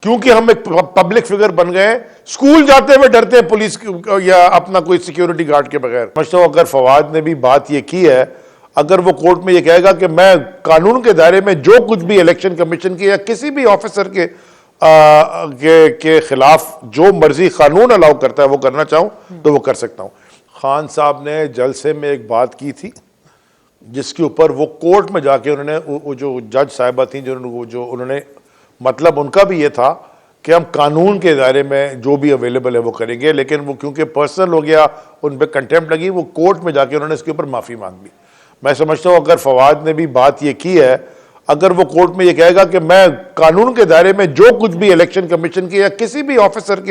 क्योंकि हम एक पब्लिक फिगर बन गए, स्कूल जाते हुए डरते हैं पुलिस या अपना कोई सिक्योरिटी गार्ड के बगैर। समझता हूं अगर फवाद ने भी बात ये की है, अगर वो कोर्ट में ये कहेगा कि मैं कानून के दायरे में जो कुछ भी इलेक्शन कमीशन के या किसी भी ऑफिसर के खिलाफ जो मर्जी कानून अलाउ करता है वो करना चाहूं तो वो कर सकता हूं। खान साहब ने जलसे में एक बात की थी जिसके ऊपर वो कोर्ट में जाके उन्होंने वो जो जज साहिबा थी जो उन्होंने मतलब उनका भी ये था कि हम कानून के दायरे में जो भी अवेलेबल है वो करेंगे, लेकिन वो क्योंकि पर्सनल हो गया, उन पर कंटेम्प्ट लगी, वो कोर्ट में जाके उन्होंने इसके ऊपर माफ़ी मांग ली। मैं समझता हूँ अगर फवाद ने भी बात ये की है, अगर वो कोर्ट में ये कहेगा कि मैं कानून के दायरे में जो कुछ भी इलेक्शन कमीशन के या किसी भी ऑफिसर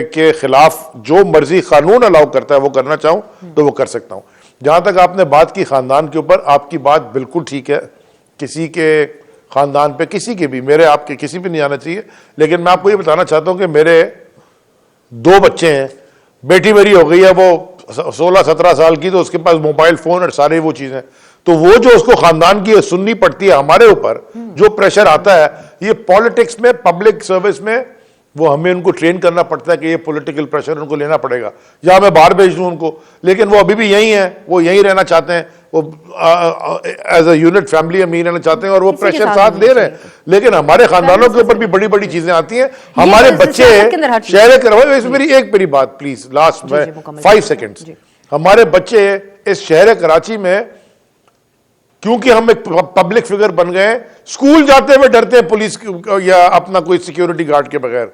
के खिलाफ जो मर्जी कानून अलाउ करता है वो करना चाहूँ तो वो कर सकता हूँ। जहाँ तक आपने बात की ख़ानदान के ऊपर, आपकी बात बिल्कुल ठीक है। किसी के ख़ानदान पे, किसी के भी, मेरे आपके किसी भी नहीं आना चाहिए, लेकिन मैं आपको ये बताना चाहता हूँ कि मेरे 2 बच्चे हैं, बेटी मेरी हो गई है वो 16-17 साल की, तो उसके पास मोबाइल फ़ोन और सारे वो चीज़ें, तो वो जो उसको ख़ानदान की सुननी पड़ती है हमारे ऊपर, जो प्रेशर आता है, ये पॉलिटिक्स में, पब्लिक सर्विस में, वो हमें उनको ट्रेन करना पड़ता है कि ये पॉलिटिकल प्रेशर उनको लेना पड़ेगा, या मैं बाहर भेज दूं उनको, लेकिन वो अभी भी यहीं हैं, वो यहीं रहना चाहते हैं, वो एज अ यूनिट फैमिली हम यहीं रहना चाहते हैं और वो प्रेशर साथ ले रहे हैं। लेकिन हमारे खानदानों के ऊपर भी बड़ी बड़ी चीजें आती हैं। हमारे बच्चे शहर करवाए, मेरी बात प्लीज, लास्ट में 5 सेकेंड्स, हमारे बच्चे इस शहर कराची में क्योंकि हम एक पब्लिक फिगर बन गए, स्कूल जाते हुए डरते हैं पुलिस या अपना कोई सिक्योरिटी गार्ड के बगैर।